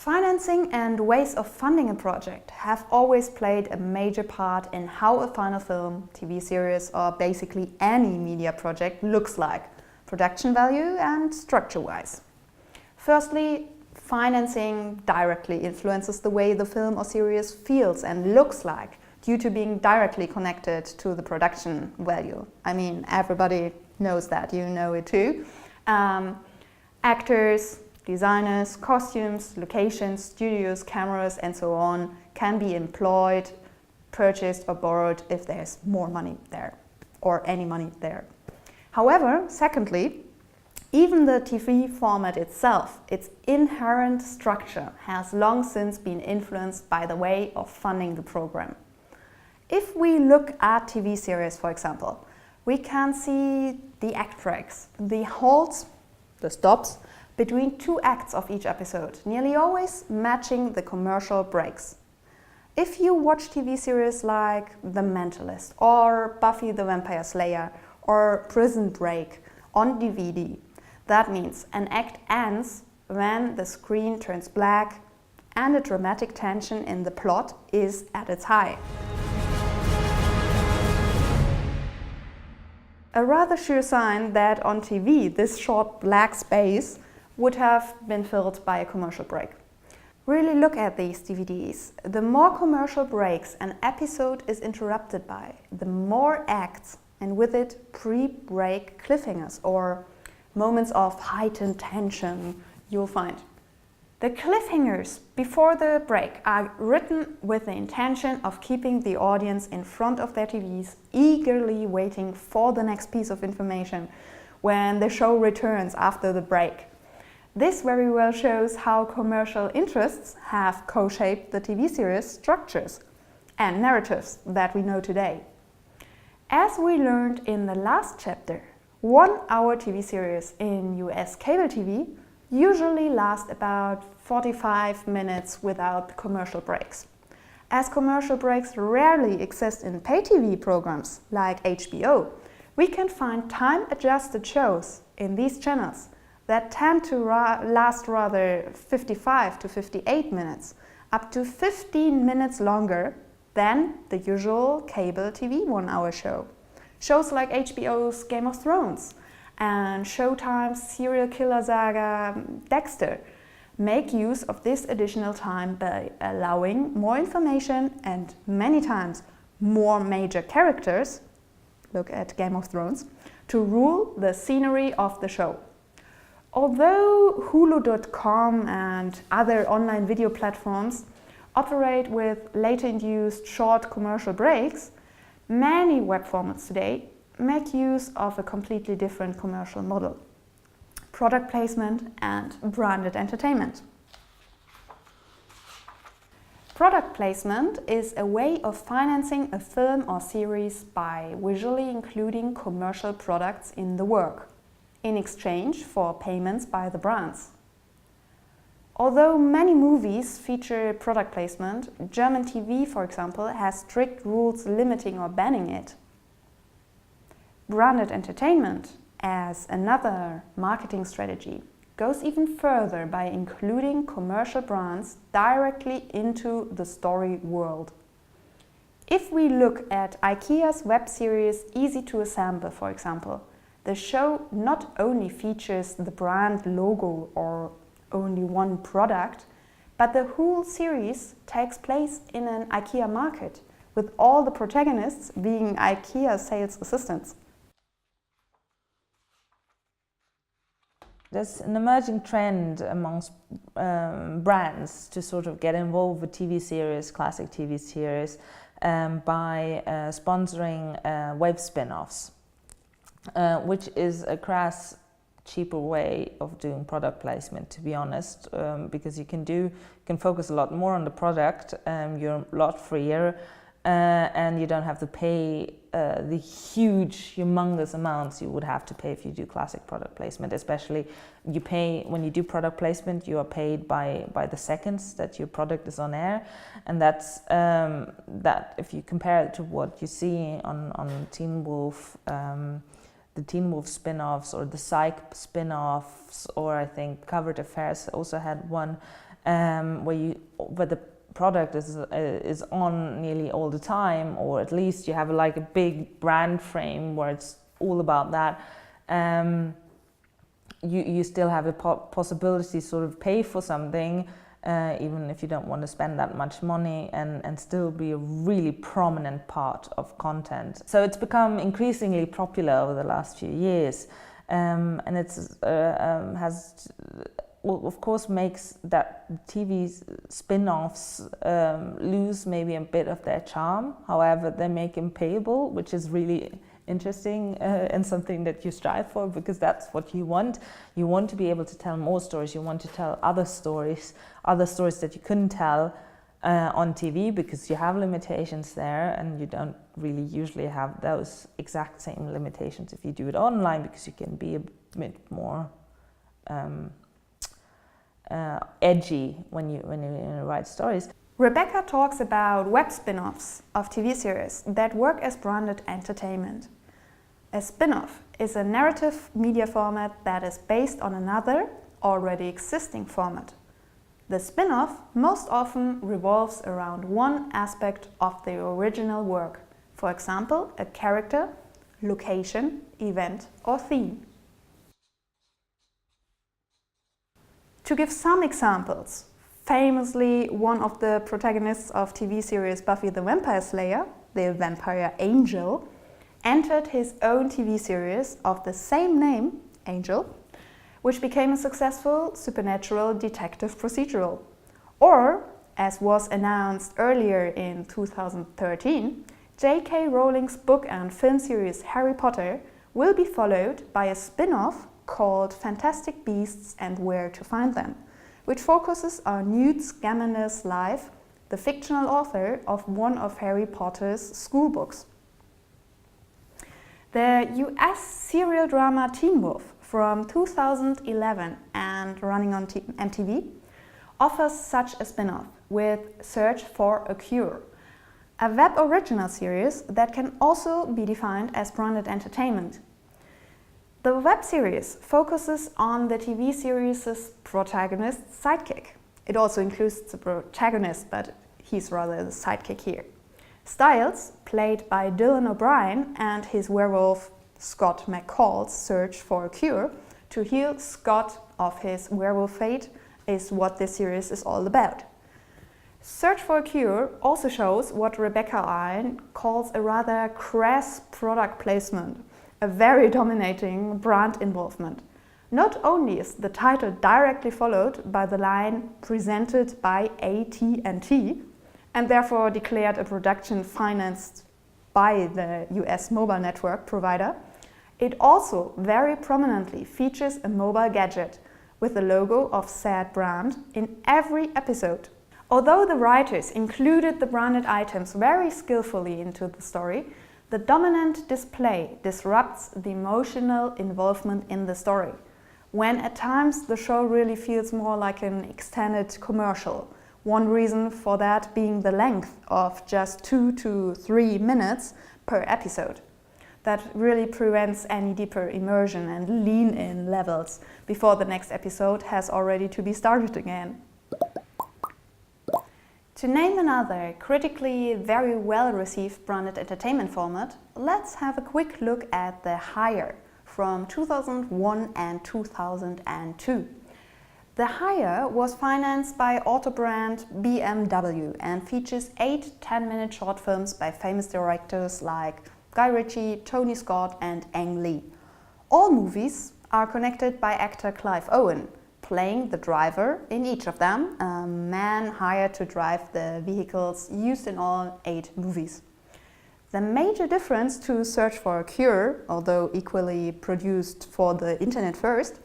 Financing and ways of funding a project have always played a major part in how a final film, TV series, or basically any media project looks like, production value and structure-wise. Firstly, financing directly influences the way the film or series feels and looks like due to being directly connected to the production value. I mean, everybody knows that, you know it too. Actors, designers, costumes, locations, studios, cameras and so on can be employed, purchased or borrowed if there's more money there or any money there. However, secondly, even the TV format itself, its inherent structure, has long since been influenced by the way of funding the program. If we look at TV series, for example, we can see the act breaks, the halts, the stops, between two acts of each episode, nearly always matching the commercial breaks. If you watch TV series like The Mentalist or Buffy the Vampire Slayer or Prison Break on DVD, that means an act ends when the screen turns black and the dramatic tension in the plot is at its high. A rather sure sign that on TV this short black space would have been filled by a commercial break. Really look at these DVDs. The more commercial breaks an episode is interrupted by, the more acts and with it pre-break cliffhangers or moments of heightened tension you'll find. The cliffhangers before the break are written with the intention of keeping the audience in front of their TVs, eagerly waiting for the next piece of information when the show returns after the break. This very well shows how commercial interests have co-shaped the TV series structures and narratives that we know today. As we learned in the last chapter, 1 hour TV series in US cable TV usually last about 45 minutes without commercial breaks. As commercial breaks rarely exist in pay TV programs like HBO, we can find time-adjusted shows in these channels that tend to last rather 55 to 58 minutes, up to 15 minutes longer than the usual cable TV 1 hour show. Shows like HBO's Game of Thrones and Showtime's serial killer saga Dexter make use of this additional time by allowing more information and many times more major characters, look at Game of Thrones, to rule the scenery of the show. Although Hulu.com and other online video platforms operate with later-induced short commercial breaks, many web formats today make use of a completely different commercial model: product placement and branded entertainment. Product placement is a way of financing a film or series by visually including commercial products in the work, in exchange for payments by the brands. Although many movies feature product placement, German TV, for example, has strict rules limiting or banning it. Branded entertainment, as another marketing strategy, goes even further by including commercial brands directly into the story world. If we look at IKEA's web series Easy to Assemble, for example, the show not only features the brand logo or only one product, but the whole series takes place in an IKEA market, with all the protagonists being IKEA sales assistants. There's an emerging trend amongst brands to sort of get involved with TV series, classic TV series, by sponsoring web spin-offs, which is a crass, cheaper way of doing product placement, to be honest, because you can focus a lot more on the product, you're a lot freer, and you don't have to pay the huge, humongous amounts you would have to pay if you do classic product placement. Especially, you pay when you do product placement, you are paid by the seconds that your product is on air, and that's that. If you compare it to what you see on Teen Wolf, the Teen Wolf spin-offs or the Psych spin-offs, or I think Covered Affairs also had one. where the product is on nearly all the time, or at least you have like a big brand frame where it's all about that. You still have a possibility to sort of pay for something, even if you don't want to spend that much money, and still be a really prominent part of content. So it's become increasingly popular over the last few years, and it's of course makes that TV spin-offs lose maybe a bit of their charm. However, they make them payable, which is really interesting and something that you strive for, because that's what you want. You want to be able to tell more stories. You want to tell other stories that you couldn't tell on TV, because you have limitations there, and you don't really usually have those exact same limitations if you do it online, because you can be a bit more edgy when you write stories. Rebecca talks about web spin-offs of TV series that work as branded entertainment. A spin-off is a narrative media format that is based on another, already existing format. The spin-off most often revolves around one aspect of the original work, for example, a character, location, event, or theme. To give some examples, famously, one of the protagonists of TV series Buffy the Vampire Slayer, the vampire Angel, entered his own TV series of the same name, Angel, which became a successful supernatural detective procedural. Or, as was announced earlier in 2013, J.K. Rowling's book and film series Harry Potter will be followed by a spin-off called Fantastic Beasts and Where to Find Them, which focuses on Newt Scamander's life, the fictional author of one of Harry Potter's school books. The US serial drama Teen Wolf from 2011 and running on MTV offers such a spin-off with Search for a Cure, a web original series that can also be defined as branded entertainment. The web series focuses on the TV series' protagonist's sidekick. It also includes the protagonist, but he's rather the sidekick here. Stiles, played by Dylan O'Brien, and his werewolf Scott McCall's search for a cure to heal Scott of his werewolf fate is what this series is all about. Search for a Cure also shows what Rebecca Allen calls a rather crass product placement, a very dominating brand involvement. Not only is the title directly followed by the line presented by AT&T and therefore declared a production financed by the US mobile network provider, it also very prominently features a mobile gadget with the logo of said brand in every episode. Although the writers included the branded items very skillfully into the story, the dominant display disrupts the emotional involvement in the story, when at times the show really feels more like an extended commercial. One reason for that being the length of just 2 to 3 minutes per episode. That really prevents any deeper immersion and lean-in levels before the next episode has already to be started again. To name another critically very well-received branded entertainment format, let's have a quick look at The Hire from 2001 and 2002. The Hire was financed by auto brand BMW and features 8 10-minute short films by famous directors like Guy Ritchie, Tony Scott and Ang Lee. All movies are connected by actor Clive Owen, playing the driver in each of them, a man hired to drive the vehicles used in all 8 movies. The major difference to Search for a Cure, although equally produced for the internet first,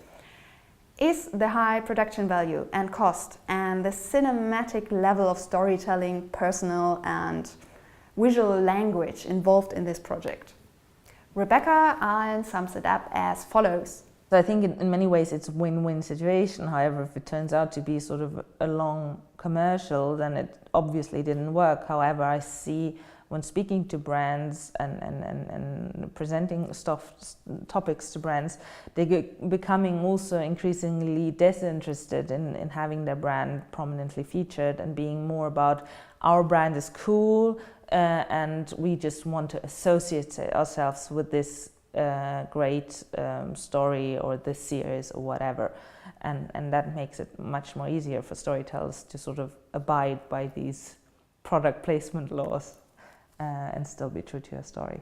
is the high production value and cost and the cinematic level of storytelling, personal and visual language involved in this project. Rebecca Allen sums it up as follows. So I think in many ways it's a win-win situation. However, if it turns out to be sort of a long commercial, then it obviously didn't work. However, I see when speaking to brands and presenting topics to brands, they're becoming also increasingly disinterested in having their brand prominently featured and being more about our brand is cool and we just want to associate ourselves with this great story or this series or whatever. And that makes it much more easier for storytellers to sort of abide by these product placement laws and still be true to your story.